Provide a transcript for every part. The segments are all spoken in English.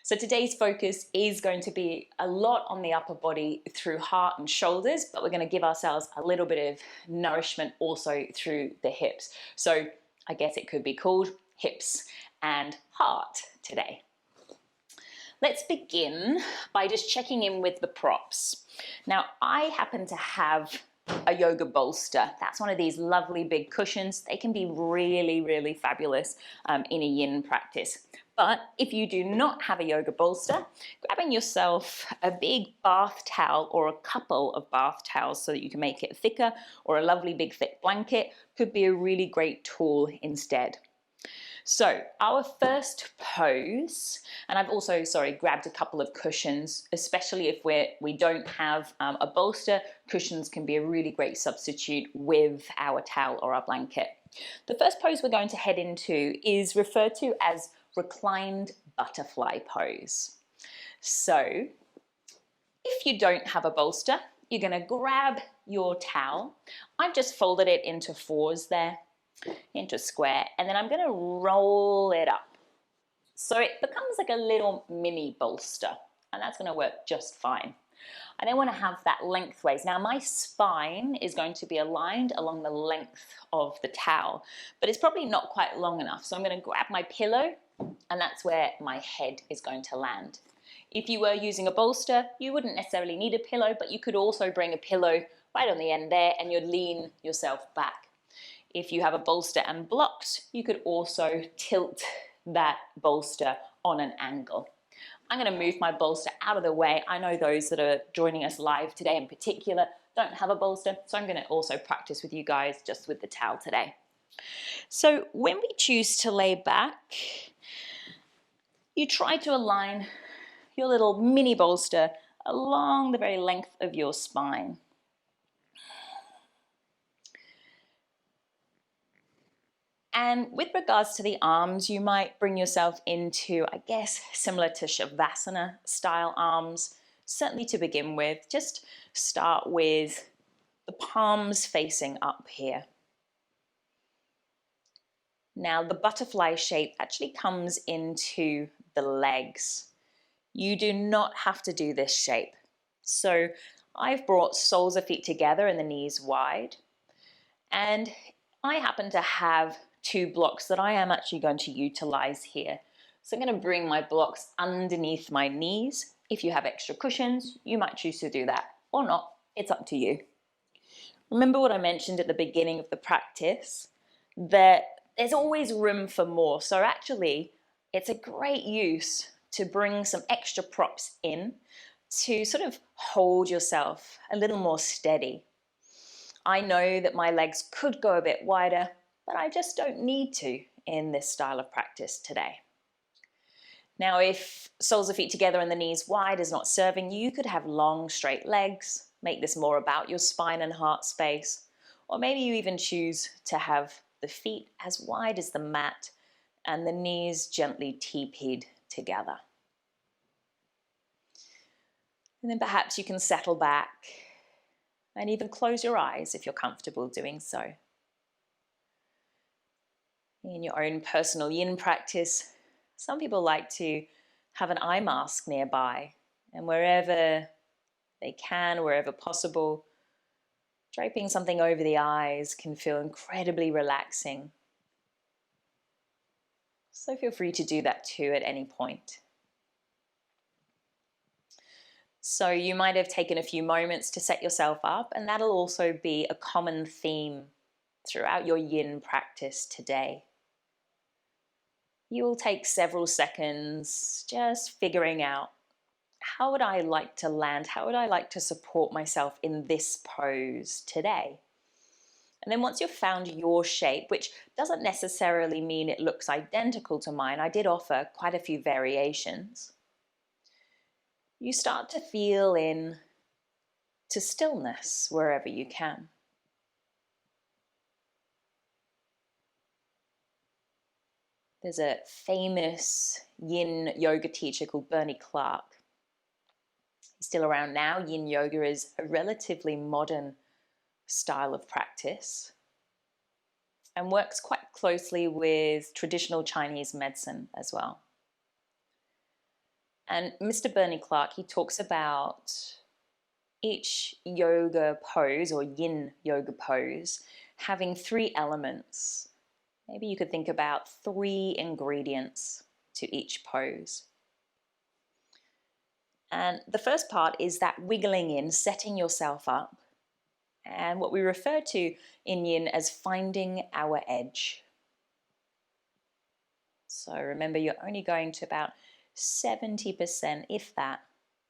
So today's focus is going to be a lot on the upper body through heart and shoulders, but we're going to give ourselves a little bit of nourishment also through the hips. So I guess it could be called hips and heart today. Let's begin by just checking in with the props. Now, I happen to have a yoga bolster. That's one of these lovely big cushions. They can be really, really fabulous in a yin practice. But if you do not have a yoga bolster, grabbing yourself a big bath towel or a couple of bath towels so that you can make it thicker, or a lovely big thick blanket could be a really great tool instead. So our first pose, and I've also, grabbed a couple of cushions, especially if we don't have a bolster. Cushions can be a really great substitute with our towel or our blanket. The first pose we're going to head into is referred to as reclined butterfly pose. So if you don't have a bolster, you're going to grab your towel. I've just folded it into fours there, into a square, and then I'm going to roll it up so it becomes like a little mini bolster, and that's going to work just fine. I then want to have that lengthways. Now my spine is going to be aligned along the length of the towel, but it's probably not quite long enough, so I'm going to grab my pillow, and that's where my head is going to land. If you were using a bolster, you wouldn't necessarily need a pillow, but you could also bring a pillow right on the end there, and you'd lean yourself back. If you have a bolster and blocks, you could also tilt that bolster on an angle. I'm going to move my bolster out of the way. I know those that are joining us live today in particular don't have a bolster, so I'm going to also practice with you guys just with the towel today. So when we choose to lay back, you try to align your little mini bolster along the very length of your spine. And with regards to the arms, you might bring yourself into, I guess, similar to Savasana style arms. Certainly to begin with, just start with the palms facing up here. Now the butterfly shape actually comes into the legs. You do not have to do this shape. So I've brought soles of feet together and the knees wide. And I happen to have two blocks that I am actually going to utilize here. So I'm going to bring my blocks underneath my knees. If you have extra cushions, you might choose to do that or not. It's up to you. Remember what I mentioned at the beginning of the practice, that there's always room for more. So actually, it's a great use to bring some extra props in to sort of hold yourself a little more steady. I know that my legs could go a bit wider, but I just don't need to in this style of practice today. Now, if soles of feet together and the knees wide is not serving you, you could have long, straight legs, make this more about your spine and heart space, or maybe you even choose to have the feet as wide as the mat and the knees gently teepeed together. And then perhaps you can settle back and even close your eyes if you're comfortable doing so. In your own personal yin practice, some people like to have an eye mask nearby, and wherever they can, wherever possible, draping something over the eyes can feel incredibly relaxing. So feel free to do that too at any point. So you might have taken a few moments to set yourself up, and that'll also be a common theme throughout your yin practice today. You will take several seconds just figuring out, how would I like to land? How would I like to support myself in this pose today? And then once you've found your shape, which doesn't necessarily mean it looks identical to mine, I did offer quite a few variations, you start to feel in to stillness wherever you can. There's a famous Yin Yoga teacher called Bernie Clark. He's still around now. Yin Yoga is a relatively modern style of practice and works quite closely with traditional Chinese medicine as well. And Mr. Bernie Clark, he talks about each yoga pose or yin yoga pose having 3 elements. Maybe you could think about 3 ingredients to each pose. And the first part is that wiggling in, setting yourself up, and what we refer to in yin as finding our edge. So remember, you're only going to about 70%, if that,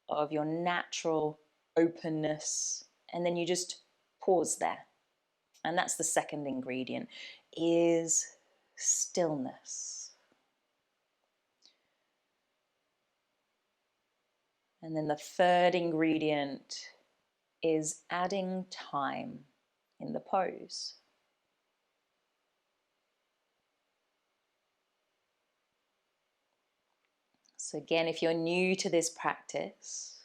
of your natural openness, and then you just pause there. And that's the second ingredient, is stillness. And then the third ingredient is adding time in the pose. So again, if you're new to this practice,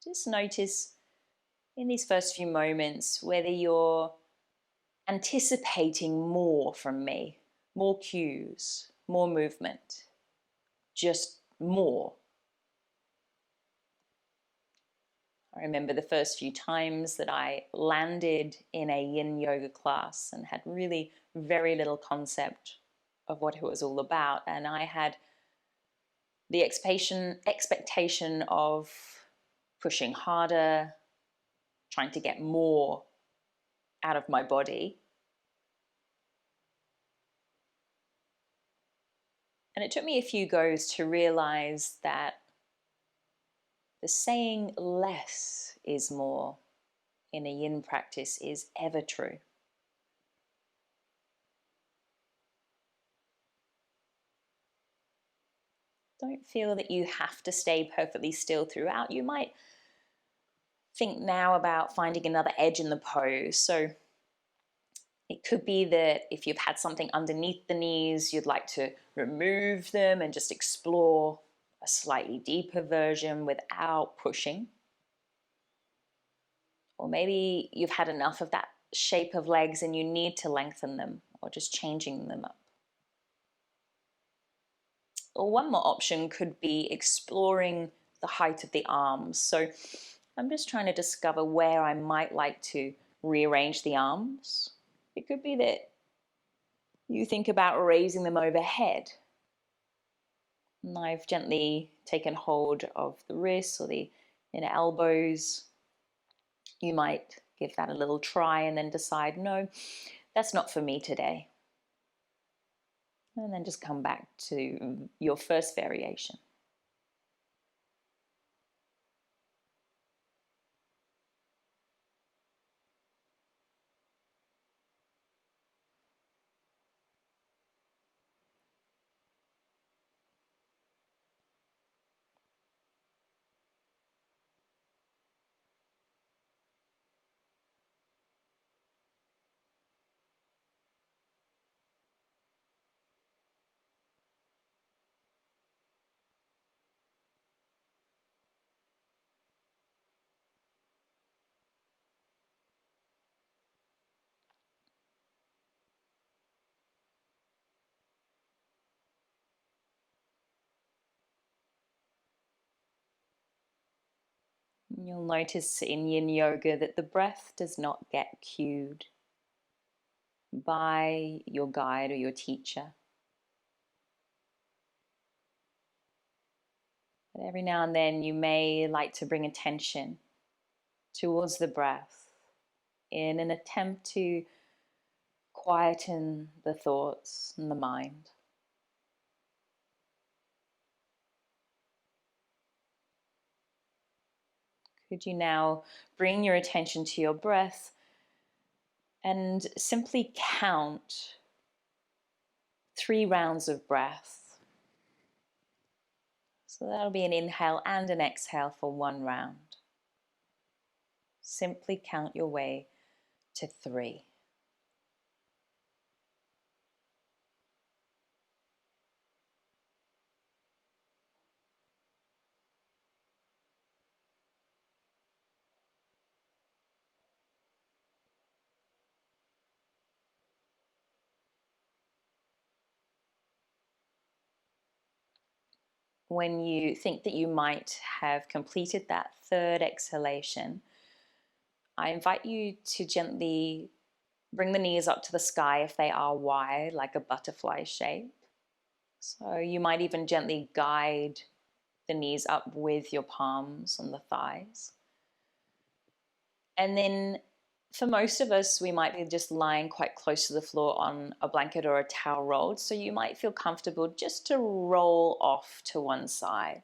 just notice in these first few moments whether you're anticipating more from me, more cues, more movement, just more. I remember the first few times that I landed in a yin yoga class and had really very little concept of what it was all about, and I had the expectation of pushing harder, trying to get more out of my body. And it took me a few goes to realize that the saying less is more in a yin practice is ever true. Don't feel that you have to stay perfectly still throughout. You might think now about finding another edge in the pose. So it could be that if you've had something underneath the knees, you'd like to remove them and just explore a slightly deeper version without pushing. Or maybe you've had enough of that shape of legs and you need to lengthen them, or just changing them up. Or one more option could be exploring the height of the arms. So I'm just trying to discover where I might like to rearrange the arms. It could be that you think about raising them overhead. And I've gently taken hold of the wrists or the inner elbows. You might give that a little try and then decide, no, that's not for me today. And then just come back to your first variation. You'll notice in Yin Yoga that the breath does not get cued by your guide or your teacher. But every now and then you may like to bring attention towards the breath in an attempt to quieten the thoughts and the mind. Could you now bring your attention to your breath and simply count 3 rounds of breath? So that'll be an inhale and an exhale for 1 round. Simply count your way to 3. when you think that you might have completed that third exhalation, I invite you to gently bring the knees up to the sky if they are wide, like a butterfly shape. So you might even gently guide the knees up with your palms on the thighs. And then for most of us, we might be just lying quite close to the floor on a blanket or a towel rolled. So you might feel comfortable just to roll off to one side.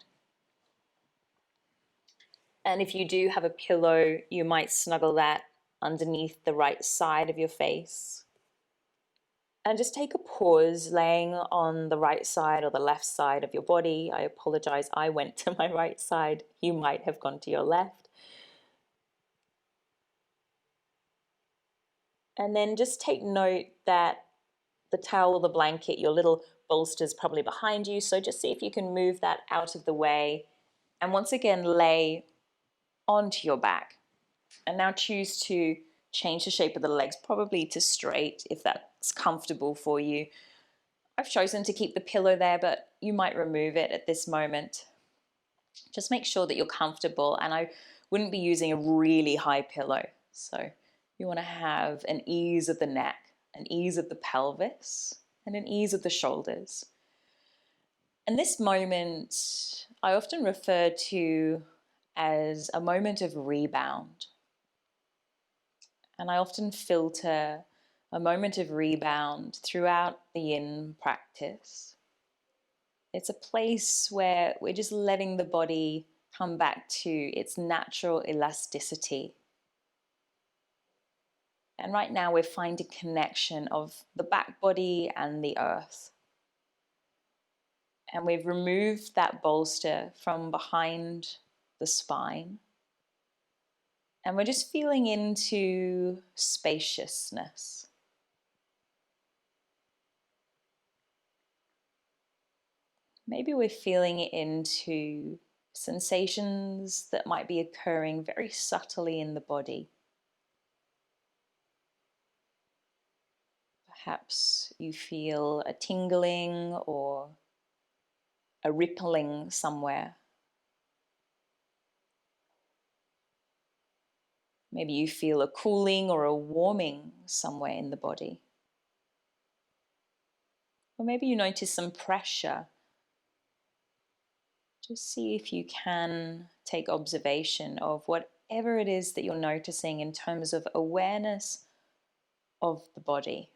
And if you do have a pillow, you might snuggle that underneath the right side of your face. And just take a pause laying on the right side or the left side of your body. I apologize, I went to my right side. You might have gone to your left. And then just take note that the towel or the blanket, your little bolster is probably behind you. So just see if you can move that out of the way. And once again, lay onto your back. And now choose to change the shape of the legs, probably to straight if that's comfortable for you. I've chosen to keep the pillow there, but you might remove it at this moment. Just make sure that you're comfortable, and I wouldn't be using a really high pillow. So you want to have an ease of the neck, an ease of the pelvis, and an ease of the shoulders. And this moment I often refer to as a moment of rebound. And I often filter a moment of rebound throughout the Yin practice. It's a place where we're just letting the body come back to its natural elasticity. And right now we're finding connection of the back body and the earth. And we've removed that bolster from behind the spine. And we're just feeling into spaciousness. Maybe we're feeling into sensations that might be occurring very subtly in the body. Perhaps you feel a tingling or a rippling somewhere. Maybe you feel a cooling or a warming somewhere in the body. Or maybe you notice some pressure. Just see if you can take observation of whatever it is that you're noticing in terms of awareness of the body.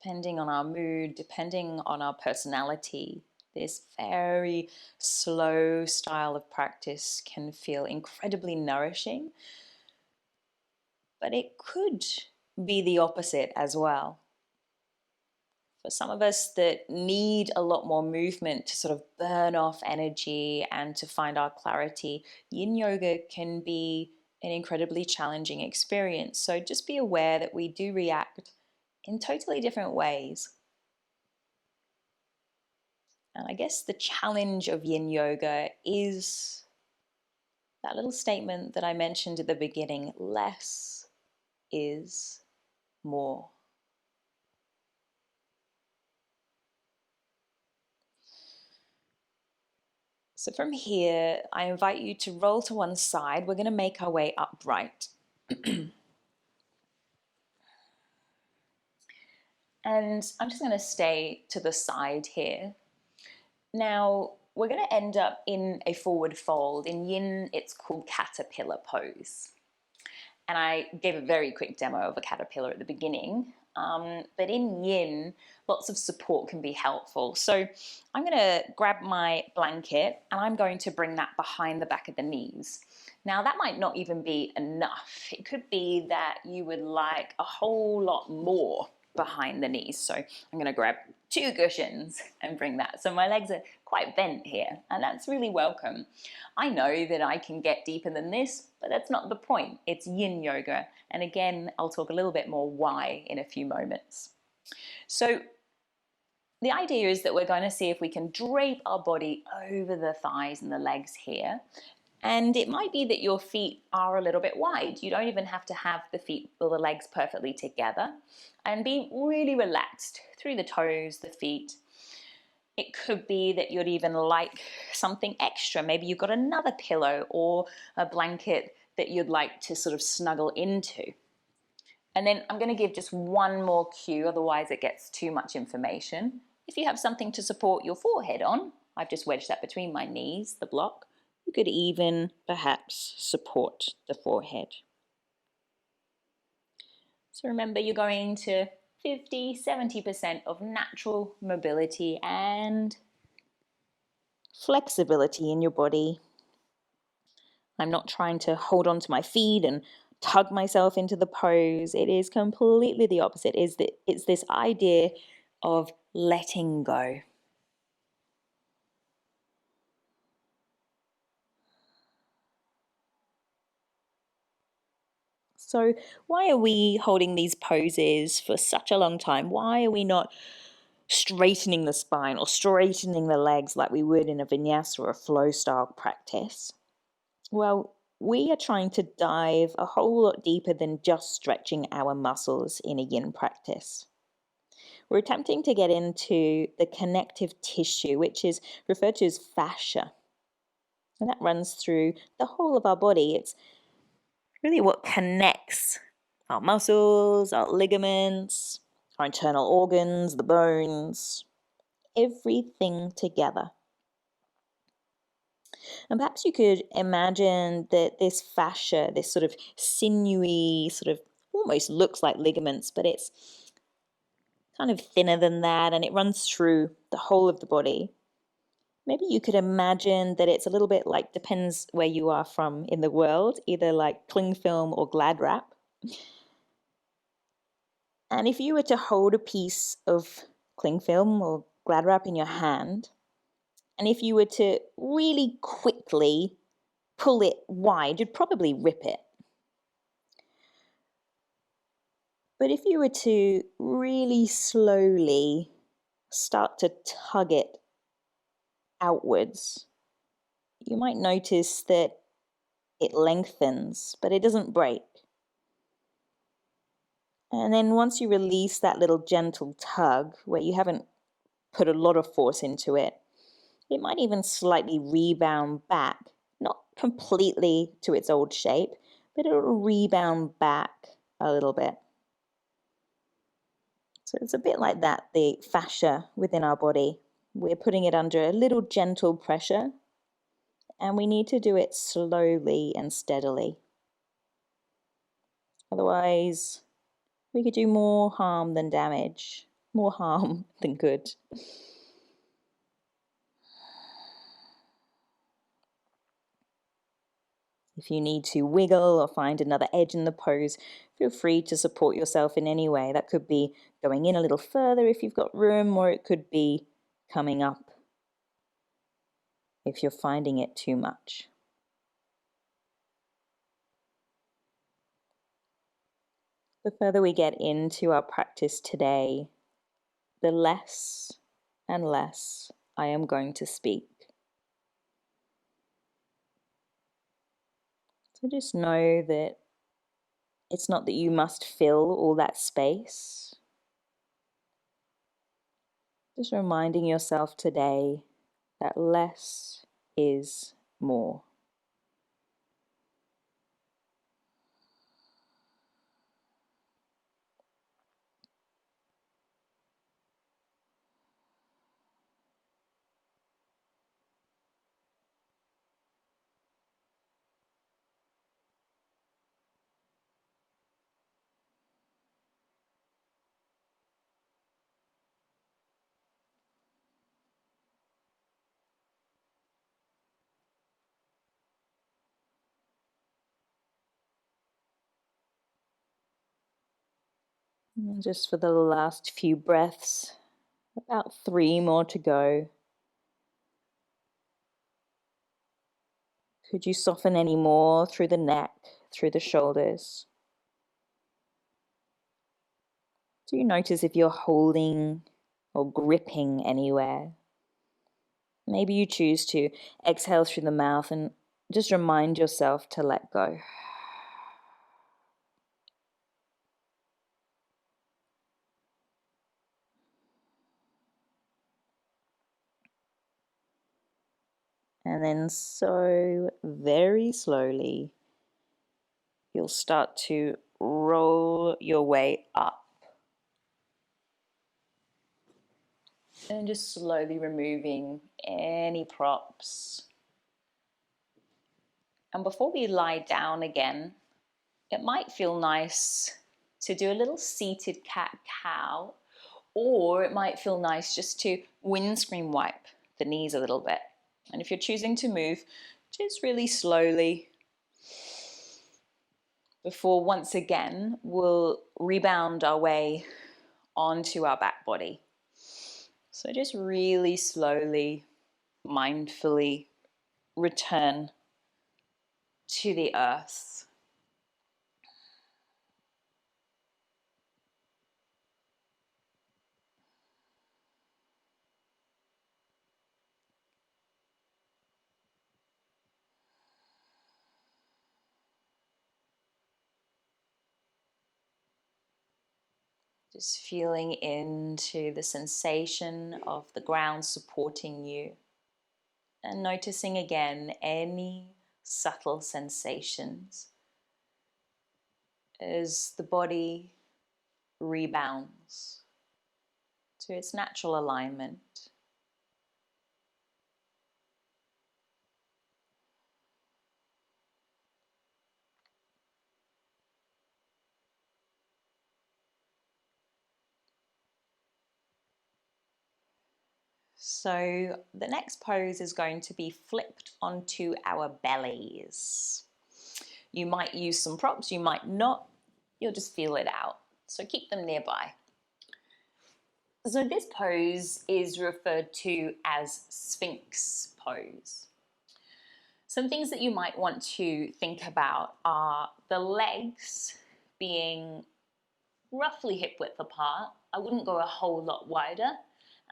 Depending on our mood, depending on our personality, this very slow style of practice can feel incredibly nourishing, but it could be the opposite as well. For some of us that need a lot more movement to sort of burn off energy and to find our clarity, Yin Yoga can be an incredibly challenging experience. So just be aware that we do react in totally different ways. And I guess the challenge of Yin Yoga is that little statement that I mentioned at the beginning: less is more. So from here, I invite you to roll to one side. We're going to make our way upright. And I'm just going to stay to the side here. Now, we're going to end up in a forward fold. In Yin, it's called caterpillar pose. And I gave a very quick demo of a caterpillar at the beginning. But in Yin, lots of support can be helpful. So I'm going to grab my blanket and I'm going to bring that behind the back of the knees. Now, that might not even be enough. It could be that you would like a whole lot more behind the knees. So I'm going to grab 2 cushions and bring that. So my legs are quite bent here, and that's really welcome. I know that I can get deeper than this, but that's not the point. It's Yin Yoga. And again, I'll talk a little bit more why in a few moments. So the idea is that we're going to see if we can drape our body over the thighs and the legs here. And it might be that your feet are a little bit wide. You don't even have to have the feet or the legs perfectly together. And be really relaxed through the toes, the feet. It could be that you'd even like something extra. Maybe you've got another pillow or a blanket that you'd like to sort of snuggle into. And then I'm going to give just one more cue, otherwise it gets too much information. If you have something to support your forehead on, I've just wedged that between my knees, the block. You could even perhaps support the forehead. So remember, you're going to 50-70% of natural mobility and flexibility in your body. I'm not trying to hold on to my feet and tug myself into the pose. It is completely the opposite. It's this idea of letting go. So why are we holding these poses for such a long time? Why are we not straightening the spine or straightening the legs like we would in a vinyasa or a flow style practice? Well, we are trying to dive a whole lot deeper than just stretching our muscles in a yin practice. We're attempting to get into the connective tissue, which is referred to as fascia. And that runs through the whole of our body. It's really what connects our muscles, our ligaments, our internal organs, the bones, everything together. And perhaps you could imagine that this fascia, this sort of sinewy, sort of almost looks like ligaments, but it's kind of thinner than that, and it runs through the whole of the body. Maybe you could imagine that it's a little bit like, depends where you are from in the world, either like cling film or glad wrap. And if you were to hold a piece of cling film or glad wrap in your hand, and if you were to really quickly pull it wide, you'd probably rip it. But if you were to really slowly start to tug it outwards, you might notice that it lengthens, but it doesn't break. And then once you release that little gentle tug, where you haven't put a lot of force into it, it might even slightly rebound back, not completely to its old shape, but it'll rebound back a little bit. So it's a bit like that, the fascia within our body. We're putting it under a little gentle pressure, and we need to do it slowly and steadily. Otherwise, we could do more harm than damage, more harm than good. If you need to wiggle or find another edge in the pose, feel free to support yourself in any way. That could be going in a little further if you've got room, or it could be coming up if you're finding it too much. The further we get into our practice today, the less and less I am going to speak. So just know that it's not that you must fill all that space. Just reminding yourself today that less is more. And just for the last few breaths, about 3 more to go. Could you soften any more through the neck, through the shoulders? Do you notice if you're holding or gripping anywhere. Maybe you choose to exhale through the mouth and just remind yourself to let go. And then so very slowly, you'll start to roll your way up. And just slowly removing any props. And before we lie down again, it might feel nice to do a little seated cat-cow, or it might feel nice just to windscreen wipe the knees a little bit. And if you're choosing to move, just really slowly, before once again we'll rebound our way onto our back body. So just really slowly, mindfully return to the earth. Just feeling into the sensation of the ground supporting you, and noticing again any subtle sensations as the body rebounds to its natural alignment. So the next pose is going to be flipped onto our bellies. You might use some props, you might not. You'll just feel it out. So keep them nearby. So this pose is referred to as Sphinx Pose. Some things that you might want to think about are the legs being roughly hip width apart. I wouldn't go a whole lot wider,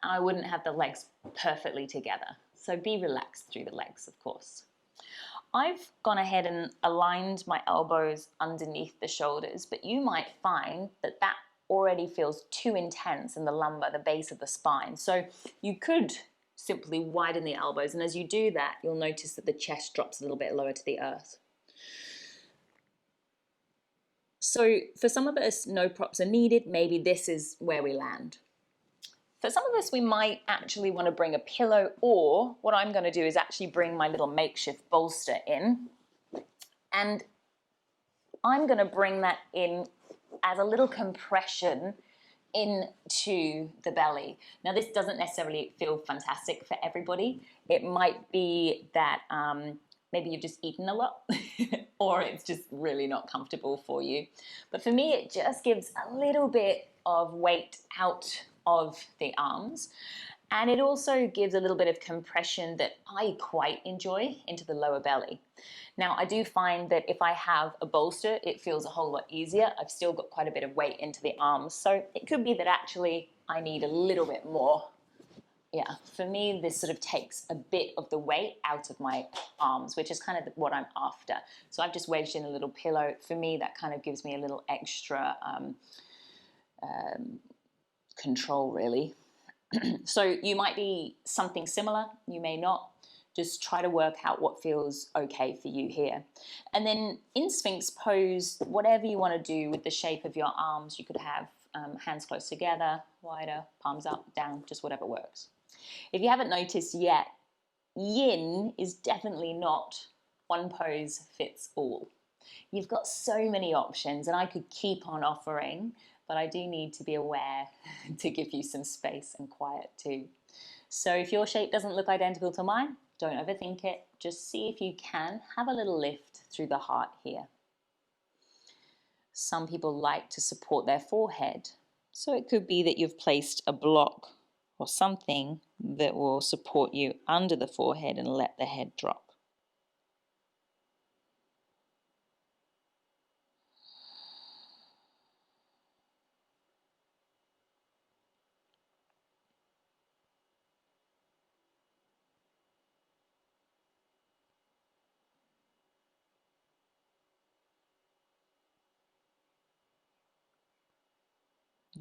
and I wouldn't have the legs perfectly together. So be relaxed through the legs, of course. I've gone ahead and aligned my elbows underneath the shoulders, but you might find that that already feels too intense in the lumbar, the base of the spine. So you could simply widen the elbows, and as you do that, you'll notice that the chest drops a little bit lower to the earth. So for some of us, no props are needed. Maybe this is where we land. For some of us, we might actually want to bring a pillow, or what I'm going to do is actually bring my little makeshift bolster in, and I'm going to bring that in as a little compression into the belly. Now, this doesn't necessarily feel fantastic for everybody. It might be that maybe you've just eaten a lot or it's just really not comfortable for you. But for me, it just gives a little bit of weight out of the arms. And it also gives a little bit of compression that I quite enjoy into the lower belly. Now, I do find that if I have a bolster, it feels a whole lot easier. I've still got quite a bit of weight into the arms. So it could be that actually I need a little bit more. Yeah, for me, this sort of takes a bit of the weight out of my arms, which is kind of what I'm after. So I've just wedged in a little pillow. For me, that kind of gives me a little extra control, really. So you might be something similar, you may not. Just try to work out what feels okay for you here. And then in Sphinx Pose, whatever you want to do with the shape of your arms, you could have hands close together, wider, palms up, down, just whatever works. If you haven't noticed yet, Yin is definitely not one pose fits all. You've got so many options, and I could keep on offering, but I do need to be aware to give you some space and quiet too. So if your shape doesn't look identical to mine, don't overthink it. Just see if you can have a little lift through the heart here. Some people like to support their forehead, so it could be that you've placed a block or something that will support you under the forehead and let the head drop.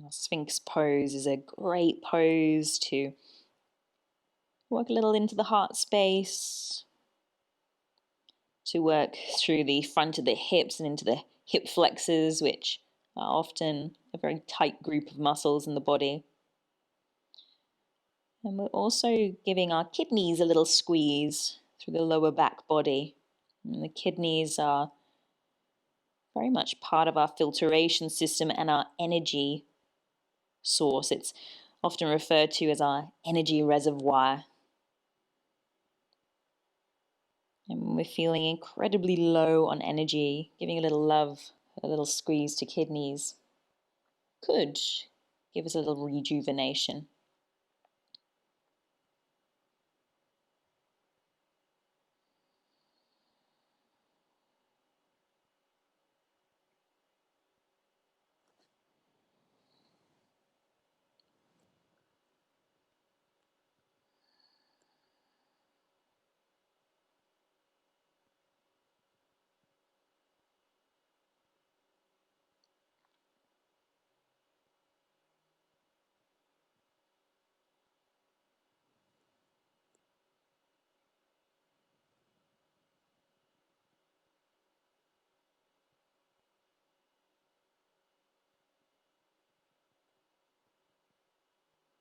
Sphinx pose is a great pose to work a little into the heart space, to work through the front of the hips and into the hip flexors, which are often a very tight group of muscles in the body. And we're also giving our kidneys a little squeeze through the lower back body. And the kidneys are very much part of our filtration system and our energy source. It's often referred to as our energy reservoir. And when we're feeling incredibly low on energy, giving a little love, a little squeeze to kidneys could give us a little rejuvenation.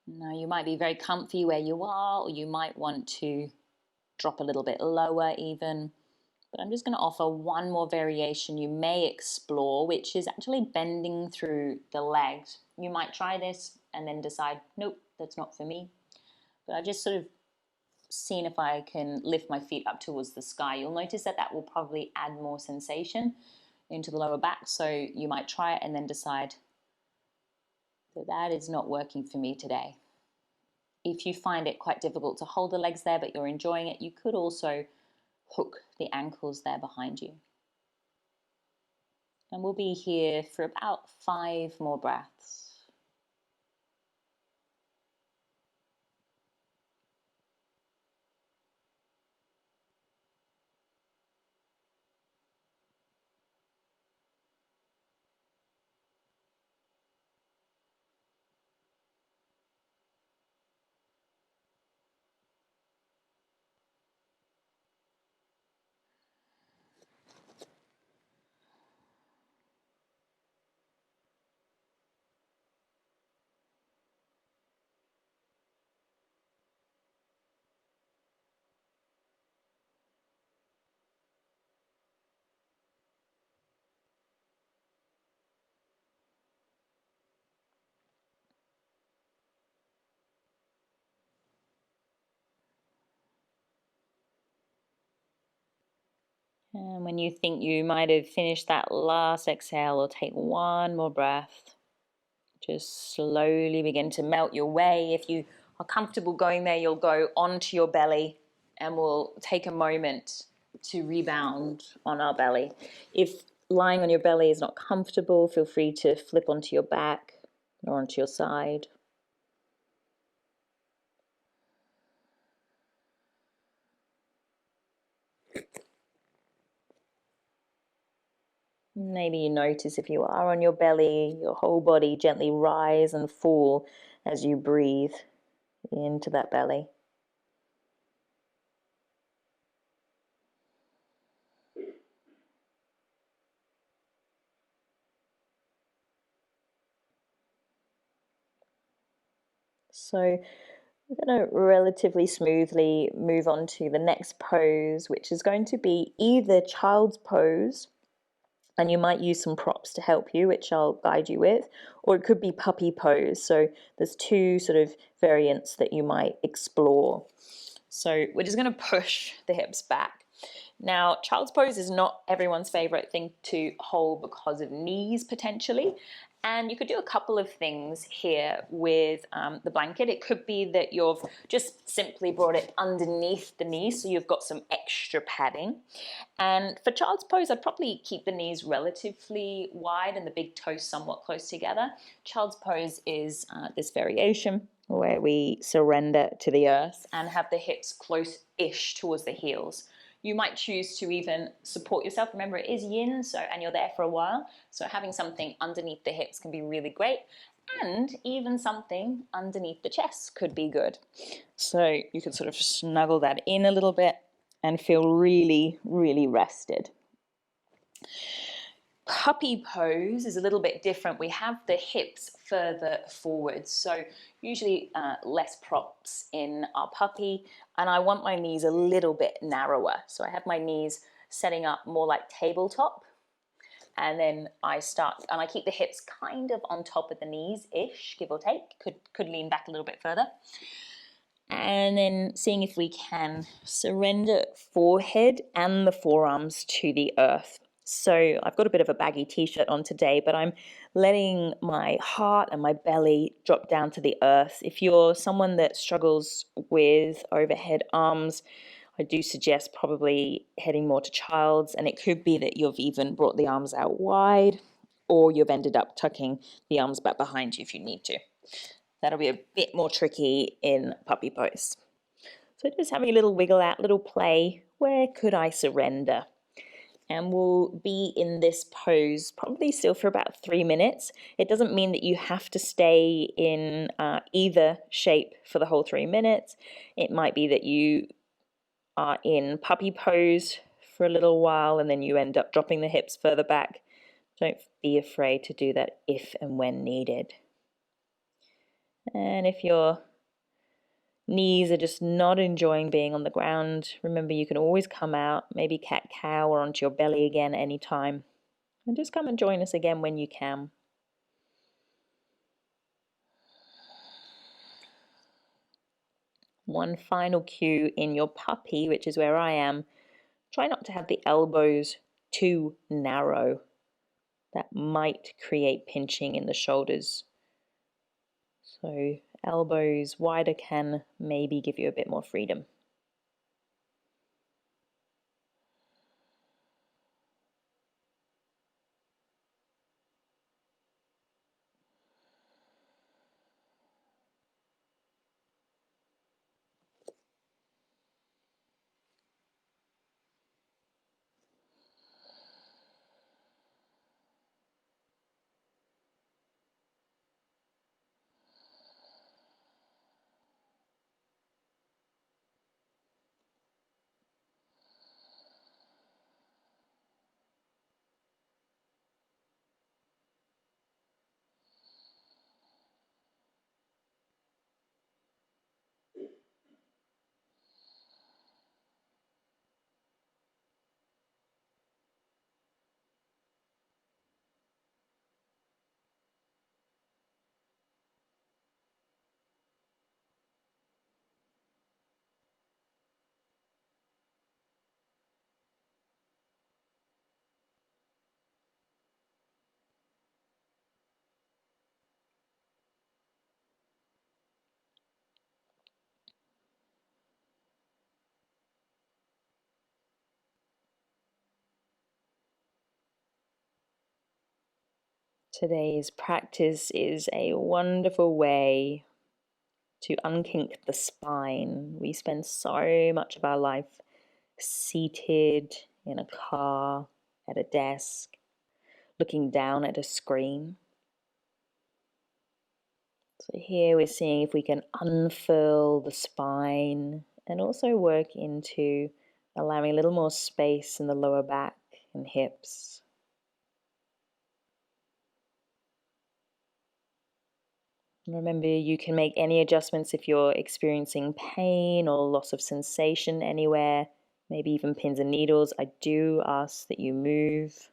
Now, you might be very comfy where you are, or you might want to drop a little bit lower even. But I'm just going to offer one more variation you may explore, which is actually bending through the legs. You might try this and then decide, nope, that's not for me. But I've just sort of seen if I can lift my feet up towards the sky. You'll notice that that will probably add more sensation into the lower back. So you might try it and then decide that that is not working for me today. If you find it quite difficult to hold the legs there, but you're enjoying it, you could also hook the ankles there behind you. And we'll be here for about 5 more breaths. And when you think you might have finished that last exhale, or take one more breath, just slowly begin to melt your way. If you are comfortable going there, you'll go onto your belly, and we'll take a moment to rebound on our belly. If lying on your belly is not comfortable, feel free to flip onto your back or onto your side. Maybe you notice if you are on your belly, your whole body gently rise and fall as you breathe into that belly. So we're going to relatively smoothly move on to the next pose, which is going to be either child's pose, and you might use some props to help you, which I'll guide you with, or it could be puppy pose. So there's 2 sort of variants that you might explore. So we're just going to push the hips back. Now, child's pose is not everyone's favorite thing to hold because of knees potentially. And you could do a couple of things here with the blanket. It could be that you've just simply brought it underneath the knees, so you've got some extra padding. And for child's pose, I'd probably keep the knees relatively wide and the big toes somewhat close together. Child's pose is this variation where we surrender to the earth and have the hips close-ish towards the heels. You might choose to even support yourself. Remember, it is yin, so, and you're there for a while. So having something underneath the hips can be really great. And even something underneath the chest could be good. So you can sort of snuggle that in a little bit and feel really, really rested. Puppy pose is a little bit different. We have the hips further forward, so usually less props in our puppy, and I want my knees a little bit narrower. So I have my knees setting up more like tabletop, and then I start, and I keep the hips kind of on top of the knees-ish, give or take. Could lean back a little bit further. And then seeing if we can surrender forehead and the forearms to the earth. So I've got a bit of a baggy t-shirt on today, but I'm letting my heart and my belly drop down to the earth. If you're someone that struggles with overhead arms, I do suggest probably heading more to child's, and it could be that you've even brought the arms out wide, or you've ended up tucking the arms back behind you if you need to. That'll be a bit more tricky in puppy pose. So just having a little wiggle out, little play. Where could I surrender? And we'll be in this pose probably still for about 3 minutes. It doesn't mean that you have to stay in either shape for the whole 3 minutes. It might be that you are in puppy pose for a little while and then you end up dropping the hips further back. Don't be afraid to do that if and when needed. And if your knees are just not enjoying being on the ground, remember you can always come out, maybe cat-cow or onto your belly again anytime. And just come and join us again when you can. One final cue in your puppy, which is where I am, try not to have the elbows too narrow. That might create pinching in the shoulders. So elbows wider can maybe give you a bit more freedom. Today's practice is a wonderful way to unkink the spine. We spend so much of our life seated in a car, at a desk, looking down at a screen. So here we're seeing if we can unfurl the spine and also work into allowing a little more space in the lower back and hips. Remember, you can make any adjustments if you're experiencing pain or loss of sensation anywhere, maybe even pins and needles. I do ask that you move.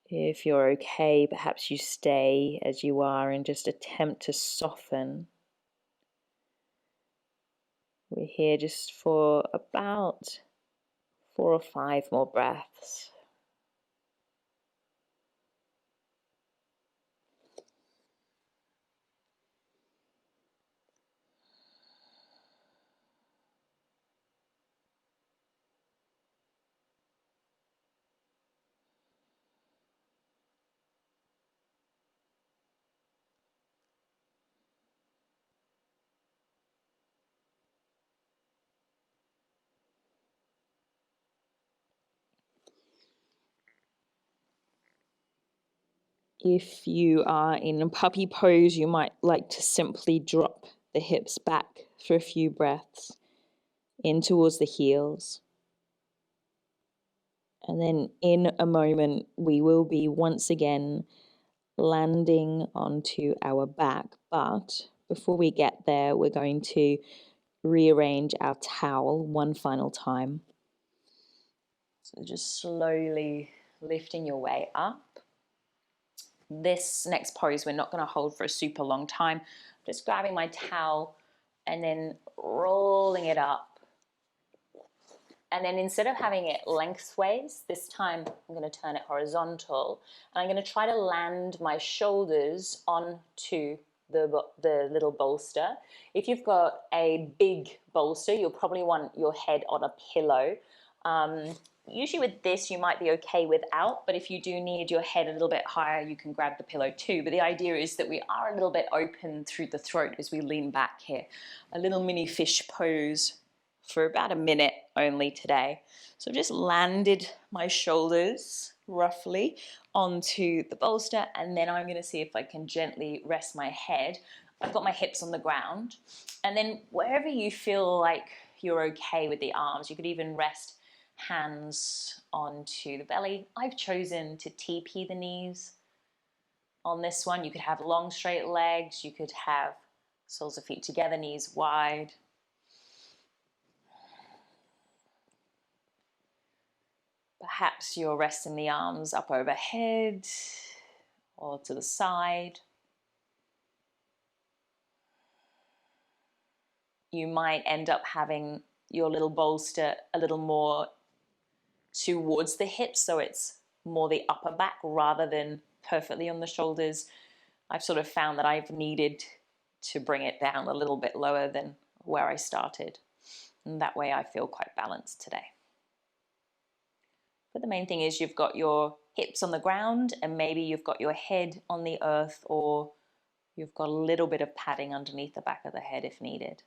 If you're okay, perhaps you stay as you are and just attempt to soften. We're here just for about 4 or 5 more breaths. If you are in puppy pose, you might like to simply drop the hips back for a few breaths in towards the heels. And then in a moment, we will be once again landing onto our back. But before we get there, we're going to rearrange our towel one final time. So just slowly lifting your way up. This next pose, we're not going to hold for a super long time. Just grabbing my towel and then rolling it up. And then instead of having it lengthways, this time I'm going to turn it horizontal. And I'm going to try to land my shoulders onto the little bolster. If you've got a big bolster, you'll probably want your head on a pillow. Usually with this, you might be okay without, but if you do need your head a little bit higher, you can grab the pillow too. But the idea is that we are a little bit open through the throat as we lean back here. A little mini fish pose for about a minute only today. So I've just landed my shoulders roughly onto the bolster, and then I'm going to see if I can gently rest my head. I've got my hips on the ground, and then wherever you feel like you're okay with the arms, you could even rest hands onto the belly. I've chosen to TP the knees on this one. You could have long straight legs, you could have soles of feet together, knees wide. Perhaps you're resting the arms up overhead or to the side. You might end up having your little bolster a little more towards the hips, so it's more the upper back rather than perfectly on the shoulders. I've sort of found that I've needed to bring it down a little bit lower than where I started. And that way I feel quite balanced today. But the main thing is you've got your hips on the ground and maybe you've got your head on the earth, or you've got a little bit of padding underneath the back of the head if needed.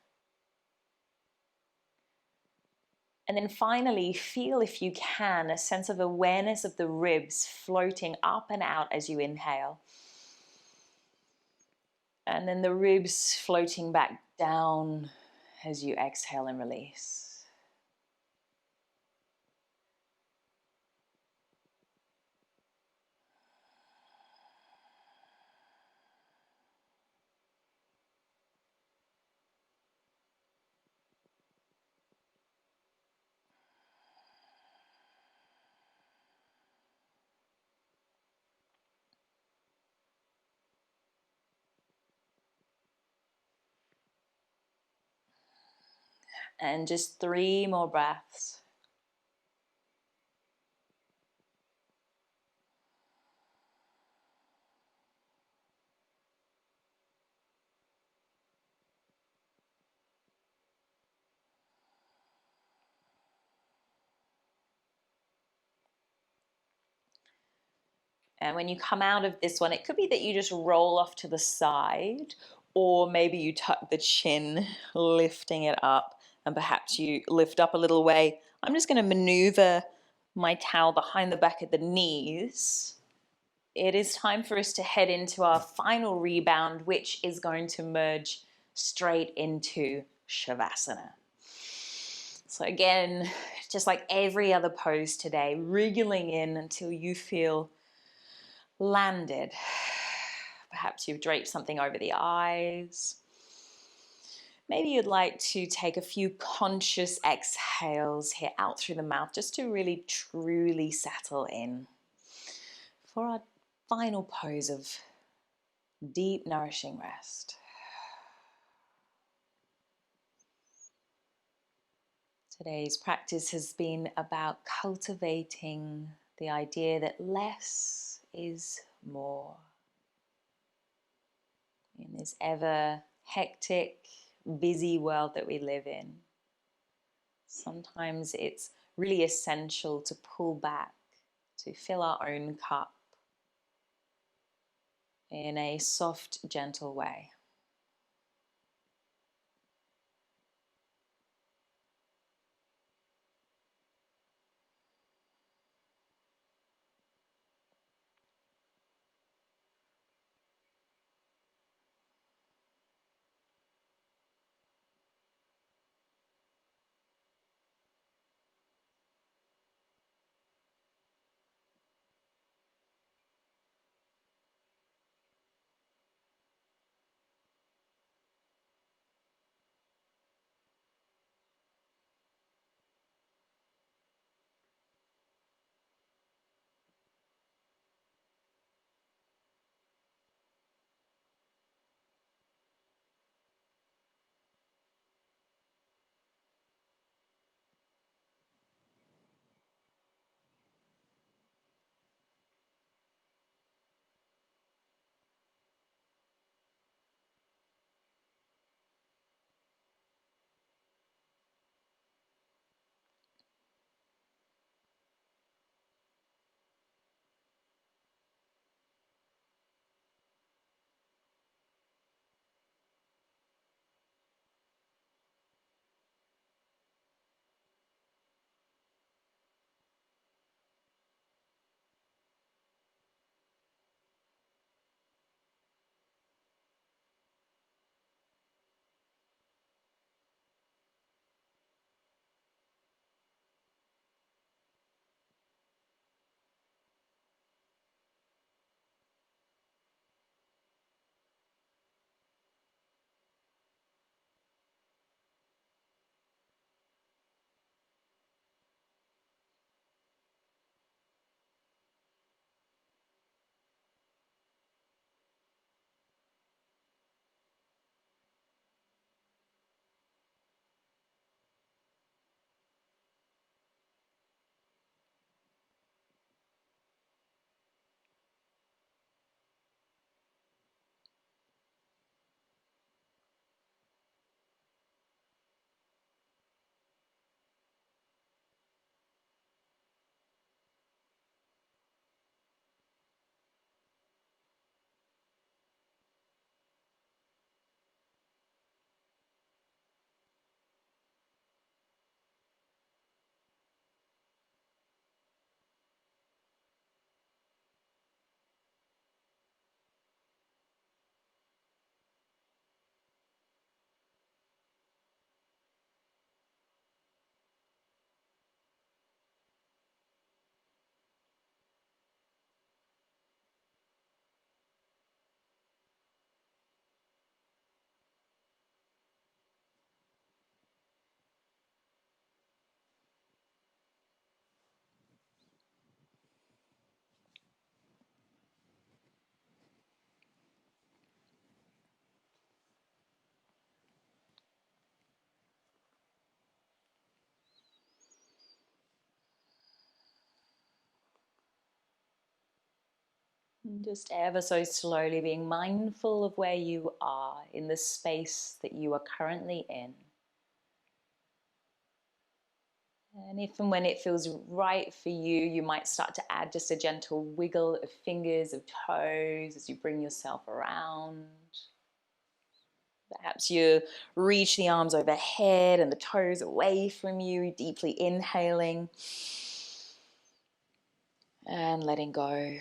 And then finally, feel, if you can, a sense of awareness of the ribs floating up and out as you inhale. And then the ribs floating back down as you exhale and release. And just 3 more breaths. And when you come out of this one, it could be that you just roll off to the side, or maybe you tuck the chin, lifting it up, and perhaps you lift up a little way. I'm just going to maneuver my towel behind the back of the knees. It is time for us to head into our final rebound, which is going to merge straight into Savasana. So again, just like every other pose today, wriggling in until you feel landed. Perhaps you've draped something over the eyes. Maybe you'd like to take a few conscious exhales here out through the mouth just to really truly settle in for our final pose of deep, nourishing rest. Today's practice has been about cultivating the idea that less is more. In this ever hectic, busy world that we live in, sometimes it's really essential to pull back, to fill our own cup in a soft, gentle way. And just ever so slowly being mindful of where you are in the space that you are currently in. And if and when it feels right for you, you might start to add just a gentle wiggle of fingers, of toes as you bring yourself around. Perhaps you reach the arms overhead and the toes away from you, deeply inhaling and letting go.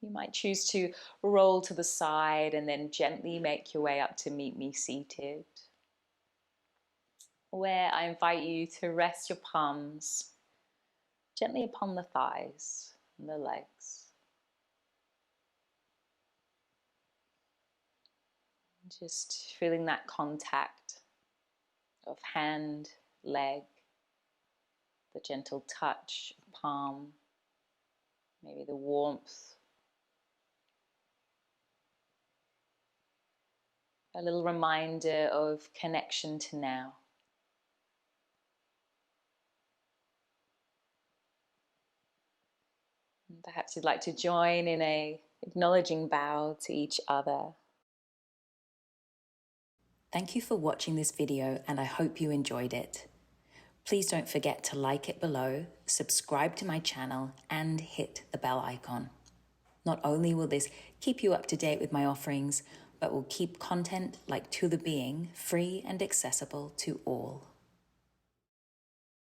You might choose to roll to the side and then gently make your way up to meet me seated, where I invite you to rest your palms gently upon the thighs and the legs. Just feeling that contact of hand, leg, the gentle touch of palm, maybe the warmth. A little reminder of connection to now. And perhaps you'd like to join in a acknowledging bow to each other. Thank you for watching this video, and I hope you enjoyed it. Please don't forget to like it below, subscribe to my channel, and hit the bell icon. Not only will this keep you up to date with my offerings, but will keep content like To The Being free and accessible to all.